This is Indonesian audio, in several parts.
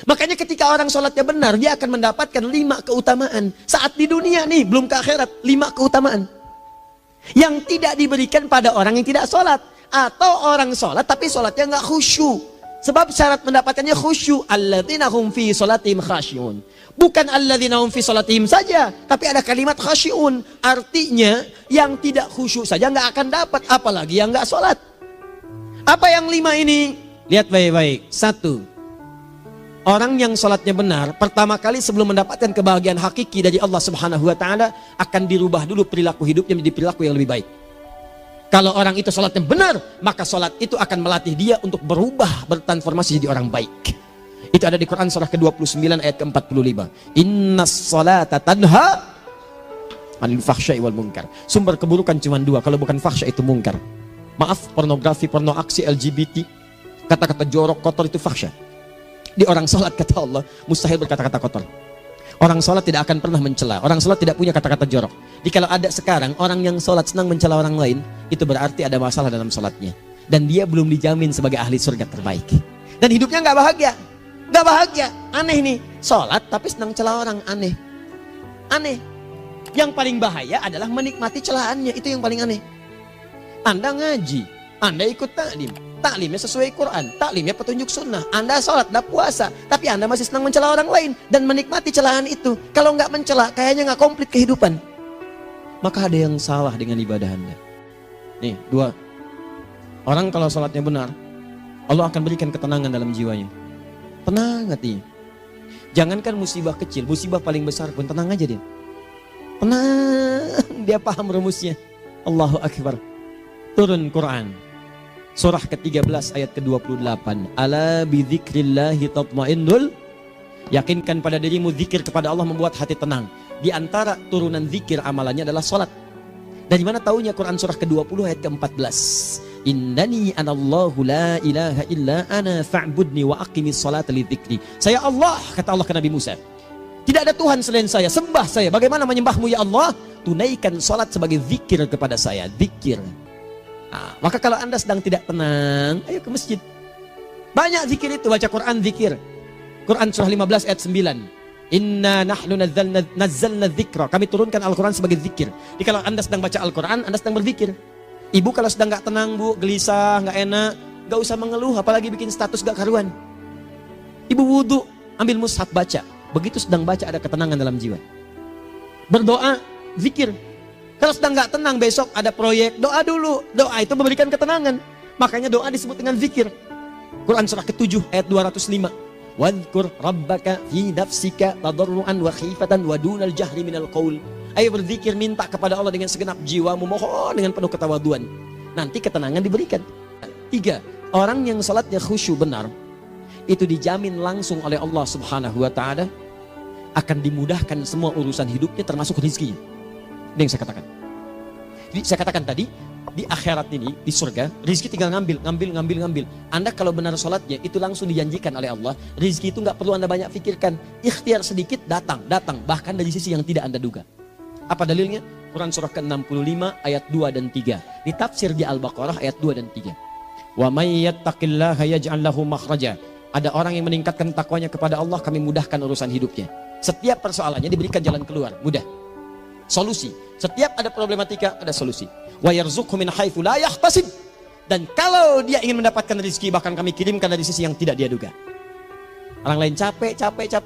Makanya ketika orang sholatnya benar, dia akan mendapatkan 5 keutamaan. Saat di dunia nih, belum ke akhirat, 5 keutamaan yang tidak diberikan pada orang yang tidak sholat. Atau orang sholat tapi sholatnya nggak khusyuk. Sebab syarat mendapatkannya khusyuk. Alladzina hum fi sholatihim khasyi'un. Bukan alladzina hum fi sholatihim saja, tapi ada kalimat khasyi'un. Artinya yang tidak khusyuk saja nggak akan dapat, apalagi yang nggak sholat. Apa yang 5 ini? Lihat baik-baik. 1. Orang yang sholatnya benar, pertama kali sebelum mendapatkan kebahagiaan hakiki dari Allah Subhanahu wa Ta'ala, akan dirubah dulu perilaku hidupnya menjadi perilaku yang lebih baik. Kalau orang itu sholatnya benar, maka sholat itu akan melatih dia untuk berubah, bertransformasi jadi orang baik. Itu ada di Quran surah ke-29 ayat ke-45. Innas sholata tanha anil fahsya'i wal munkar. Sumber keburukan cuma 2, kalau bukan fahsya itu munkar. Maaf, pornografi, porno aksi, LGBT, kata-kata jorok, kotor itu fahsya. Di orang sholat kata Allah mustahil berkata-kata kotor. Orang sholat tidak akan pernah mencela. Orang sholat tidak punya kata-kata jorok. Jadi kalau ada sekarang orang yang sholat senang mencela orang lain, itu berarti ada masalah dalam sholatnya. Dan dia belum dijamin sebagai ahli surga terbaik. Dan hidupnya nggak bahagia. Nggak bahagia. Aneh nih. Sholat tapi senang celah orang. Aneh. Aneh. Yang paling bahaya adalah menikmati celahannya. Itu yang paling aneh. Anda ngaji. Anda ikut taklim. Taklimnya sesuai Quran, taklimnya petunjuk sunnah. Anda sholat, Anda puasa, tapi Anda masih senang mencela orang lain dan menikmati celahan itu. Kalau nggak mencela, kayaknya nggak komplit kehidupan. Maka ada yang salah dengan ibadah Anda. Nih, 2. Orang kalau sholatnya benar, Allah akan berikan ketenangan dalam jiwanya. Tenang hati. Jangankan musibah kecil, musibah paling besar pun tenang aja dia. Tenang, dia paham rumusnya. Allahu Akbar. Turun Quran. Surah ke-13 ayat ke-28. Ala bidzikrillahi tatmainnul. Yakinkan pada dirimu zikir kepada Allah membuat hati tenang. Di antara turunan zikir amalannya adalah salat. Dari mana taunya? Quran surah ke-20 ayat ke-14. Innani anallahu la ilaha illa ana fa'budni wa aqimis salata lidzikri. Saya Allah, kata Allah ke Nabi Musa. Tidak ada Tuhan selain saya, sembah saya. Bagaimana menyembahmu ya Allah? Tunaikan salat sebagai zikir kepada saya. Zikir. Nah, maka kalau Anda sedang tidak tenang, ayo ke masjid. Banyak zikir itu, baca Quran zikir. Quran surah 15 ayat 9. Inna nahnu nazzalna dzikra. Kami turunkan Al-Quran sebagai zikir. Jadi kalau Anda sedang baca Al-Quran, Anda sedang berzikir. Ibu kalau sedang gak tenang, Bu, gelisah, gak enak, gak usah mengeluh, apalagi bikin status gak karuan. Ibu wudu, ambil mushaf baca. Begitu sedang baca ada ketenangan dalam jiwa. Berdoa, zikir. Kalau sedang nggak tenang besok ada proyek, doa dulu. Doa itu memberikan ketenangan. Makanya doa disebut dengan zikir. Quran surah ke-7 ayat 205. Wadhkur rabbaka fi nafsika tadarruan wa khifatan wa dunal jahri minal qaul. Ayo berzikir, minta kepada Allah dengan segenap jiwamu, mohon dengan penuh ketawaduan. Nanti ketenangan diberikan. 3. Orang yang salatnya khusyuk benar, itu dijamin langsung oleh Allah Subhanahu wa Ta'ala akan dimudahkan semua urusan hidupnya termasuk rezekinya. Ini yang saya katakan. Jadi saya katakan tadi, di akhirat ini, di surga, rezeki tinggal ngambil. Anda kalau benar sholatnya, itu langsung dijanjikan oleh Allah. Rezeki itu nggak perlu Anda banyak pikirkan. Ikhtiar sedikit, datang. Bahkan dari sisi yang tidak Anda duga. Apa dalilnya? Quran surah ke-65 ayat 2 dan 3. Ditafsir di Al-Baqarah ayat 2 dan 3. Wa may yattaqillaha yaj'al lahu makhraja. Ada orang yang meningkatkan takwanya kepada Allah, kami mudahkan urusan hidupnya. Setiap persoalannya diberikan jalan keluar, mudah. Solusi. Setiap ada problematika, ada solusi. Wa yarzuqhu min haitsu la yahtasib. Dan kalau dia ingin mendapatkan rezeki, bahkan kami kirimkan dari sisi yang tidak dia duga. Orang lain capek,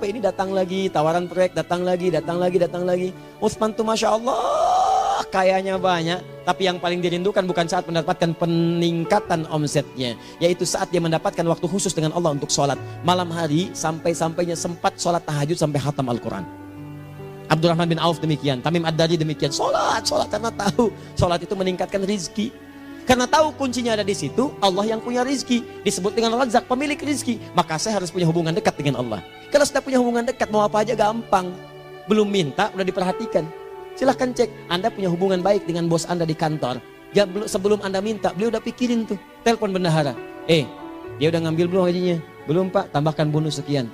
ini datang lagi, tawaran proyek datang lagi. Utsman tuh Masya Allah, kayanya banyak. Tapi yang paling dirindukan bukan saat mendapatkan peningkatan omsetnya, yaitu saat dia mendapatkan waktu khusus dengan Allah untuk sholat. Malam hari, sampai-sampainya sempat sholat tahajud sampai khatam Al-Quran. Abdurrahman bin Auf demikian, Tamim Ad-Dari demikian. Sholat karena tahu sholat itu meningkatkan rizki. Karena tahu kuncinya ada di situ, Allah yang punya rizki. Disebut dengan Razzaq, pemilik rizki. Maka saya harus punya hubungan dekat dengan Allah. Kalau sudah punya hubungan dekat, mau apa aja gampang. Belum minta, udah diperhatikan. Silahkan cek, Anda punya hubungan baik dengan bos Anda di kantor. Ya, sebelum Anda minta, beliau udah pikirin tuh. Telepon bendahara. Dia udah ngambil belum gajinya? Belum Pak, tambahkan bonus sekian.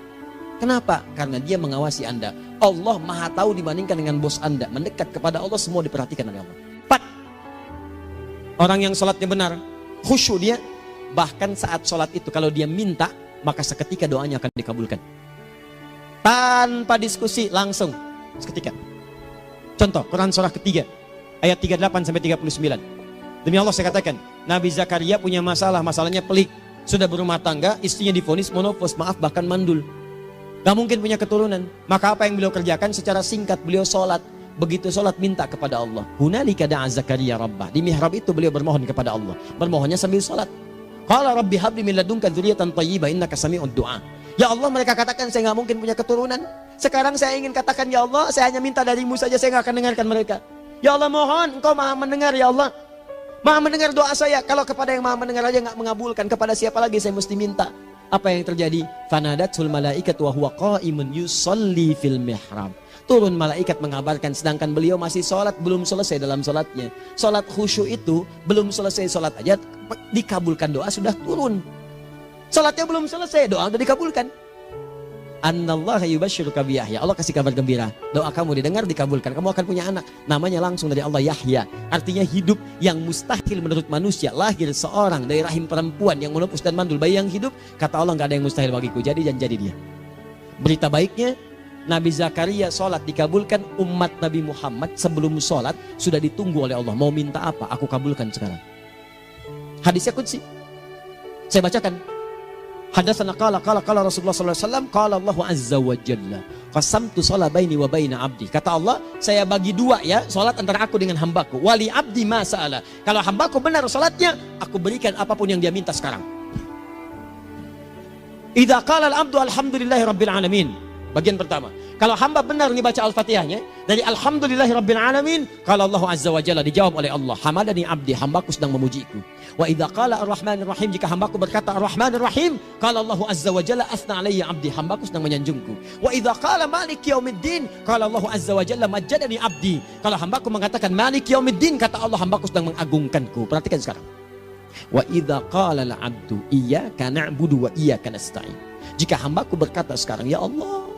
Kenapa? Karena dia mengawasi Anda. Allah maha tahu dibandingkan dengan bos Anda. Mendekat kepada Allah semua diperhatikan oleh Allah. 4. Orang yang sholatnya benar, khusyuk dia, bahkan saat sholat itu kalau dia minta, maka seketika doanya akan dikabulkan. Tanpa diskusi, langsung seketika. Contoh, Quran surah ketiga, ayat 38 sampai 39. Demi Allah saya katakan, Nabi Zakaria punya masalah, masalahnya pelik. Sudah berumah tangga, istrinya divonis monopos, maaf bahkan mandul. Gak mungkin punya keturunan. Maka apa yang beliau kerjakan? Secara singkat beliau sholat. Begitu sholat minta kepada Allah. Hunalika da'a Zakaria rabbah. Di mihrab itu beliau bermohon kepada Allah. Bermohonnya sambil sholat. Qala rabbi habli min ladunka dzurriyyatan thayyibah innaka sami'ud du'a. Ya Allah, mereka katakan saya gak mungkin punya keturunan. Sekarang saya ingin katakan, ya Allah, saya hanya minta darimu saja, saya gak akan dengarkan mereka. Ya Allah, mohon engkau maha mendengar, ya Allah. Maha mendengar doa saya. Kalau kepada yang maha mendengar aja gak mengabulkan, kepada siapa lagi saya mesti minta? Apa yang terjadi? Fanadatul malaikat wa huwa qa'imun yusalli fil mihrab. Turun malaikat mengabarkan, sedangkan beliau masih sholat, belum selesai dalam sholatnya. Sholat khusyuk itu belum selesai sholat aja dikabulkan, doa sudah turun. Sholatnya belum selesai, doa sudah dikabulkan. Annallaha yubashshiruka bi Yahya. Allah kasih kabar gembira, doa kamu didengar, dikabulkan, kamu akan punya anak, namanya langsung dari Allah Yahya. Artinya hidup yang mustahil menurut manusia. Lahir seorang dari rahim perempuan yang menopos dan mandul, bayi yang hidup, kata Allah gak ada yang mustahil bagiku, jadi dan jadi dia. Berita baiknya, Nabi Zakaria sholat dikabulkan. Umat Nabi Muhammad sebelum sholat sudah ditunggu oleh Allah, mau minta apa aku kabulkan sekarang. Hadisnya qudsi, saya bacakan. Hadatsana qala Rasulullah sallallahu alaihi wasallam qala Allahu azza wa jalla qasamtu shalah baini wa baina abdi. Kata Allah, saya bagi dua ya salat antara aku dengan hambaku. Wali abdi ma sa'ala. Kalau hambaku benar salatnya, aku berikan apapun yang dia minta sekarang. Idza qala al-abdu alhamdulillahi rabbil alamin. Bagian pertama, kalau hamba benar baca Al-Fatihahnya dari alhamdulillahi rabbil alamin, kalau Allah azza wa jalla dijawab oleh Allah, hamadani abdi, hambaku sedang memujiku. Wa idza qala ar-rahmanir rahim, jika hambaku berkata ar-rahmanir rahim, kalau Allah azza wa jalla asna alayya abdi, hambaku sedang menyanjungku. Wa idza qala maliki yaumiddin, kalau Allah azza wa jalla majjadani abdi, kalau hambaku mengatakan maliki yaumiddin, kata Allah hambaku sedang mengagungkanku. Perhatikan sekarang. Wa idza qala al-abdu iyyaka na'budu wa iyyaka nasta'in, jika hambaku berkata sekarang, ya Allah,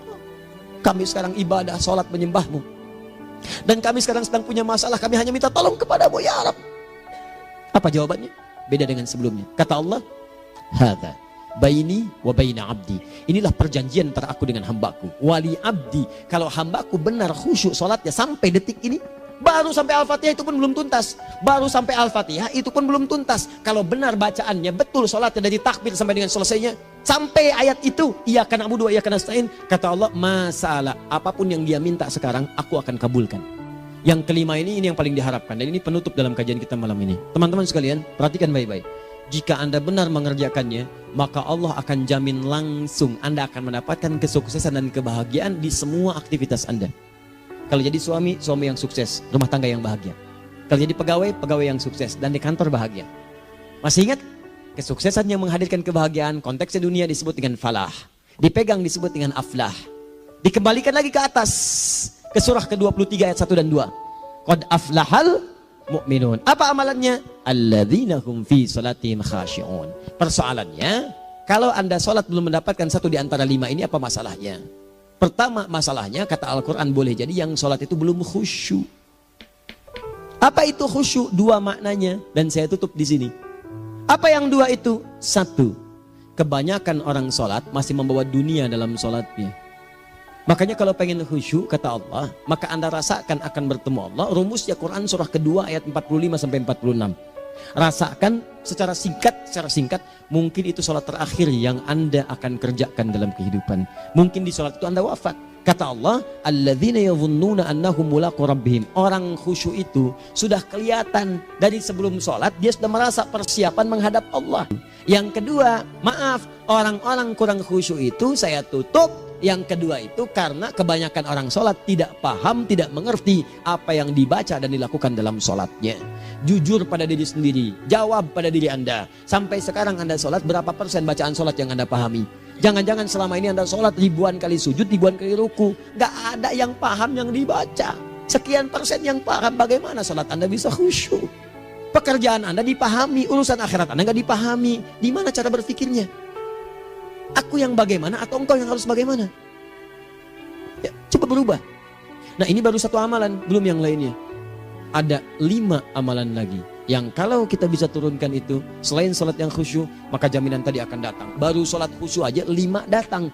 kami sekarang ibadah, sholat menyembahmu, dan kami sekarang sedang punya masalah, kami hanya minta tolong kepadamu ya Rabb. Apa jawabannya? Beda dengan sebelumnya. Kata Allah, hadza baini wa baina abdi. Inilah perjanjian antara aku dengan hambaku. Wali abdi, kalau hambaku benar khusyuk sholatnya sampai detik ini, baru sampai Al-Fatihah itu pun belum tuntas. Baru sampai Al-Fatihah itu pun belum tuntas. Kalau benar bacaannya, betul sholatnya dari takbir sampai dengan selesainya, sampai ayat itu, iyyaka na'budu wa iyyaka nasta'in, kata Allah, masalah apapun yang dia minta sekarang, aku akan kabulkan. Yang kelima ini yang paling diharapkan, dan ini penutup dalam kajian kita malam ini. Teman-teman sekalian, perhatikan baik-baik. Jika Anda benar mengerjakannya, maka Allah akan jamin langsung Anda akan mendapatkan kesuksesan dan kebahagiaan di semua aktivitas Anda. Kalau jadi suami, suami yang sukses, rumah tangga yang bahagia. Kalau jadi pegawai, pegawai yang sukses, dan di kantor bahagia. Masih ingat? Kesuksesan yang menghadirkan kebahagiaan, konteksnya dunia disebut dengan falah. Dipegang disebut dengan aflah. Dikembalikan lagi ke atas, ke surah ke-23 ayat 1 dan 2. Qad aflahal mu'minun. Apa amalannya? Alladzina hum fi salatihim khashi'un. Persoalannya, kalau Anda salat belum mendapatkan satu di antara 5 ini, apa masalahnya? Pertama masalahnya, kata Al-Quran, boleh jadi yang salat itu belum khusyuk. Apa itu khusyuk? Dua maknanya, dan saya tutup di sini. Apa yang dua itu? Satu, kebanyakan orang salat masih membawa dunia dalam salatnya. Makanya kalau pengen khusyuk, kata Allah, maka Anda rasakan akan bertemu Allah. Rumusnya Quran surah kedua ayat 45 sampai 46. Rasakan secara singkat, mungkin itu sholat terakhir yang Anda akan kerjakan dalam kehidupan. Mungkin di sholat itu Anda wafat. Kata Allah, alladzina yadhunnuna annahum mulaqu rabbihim. Orang khusyuk itu sudah kelihatan dari sebelum sholat, dia sudah merasa persiapan menghadap Allah. Yang kedua, maaf, orang-orang kurang khusyuk itu saya tutup. Yang kedua itu karena kebanyakan orang sholat tidak paham, tidak mengerti apa yang dibaca dan dilakukan dalam sholatnya. Jujur pada diri sendiri, jawab pada diri Anda. Sampai sekarang Anda sholat, berapa persen bacaan sholat yang Anda pahami? Jangan-jangan selama ini Anda sholat ribuan kali sujud, ribuan kali ruku, gak ada yang paham yang dibaca. Sekian persen yang paham, bagaimana sholat Anda bisa khusyuk? Pekerjaan Anda dipahami, urusan akhirat Anda gak dipahami. Di mana cara berpikirnya? Aku yang bagaimana atau engkau yang harus bagaimana? berubah. Nah, ini baru satu amalan, belum yang lainnya. Ada 5 amalan lagi yang kalau kita bisa turunkan itu, selain sholat yang khusyuk, maka jaminan tadi akan datang. Baru sholat khusyuk aja 5 datang.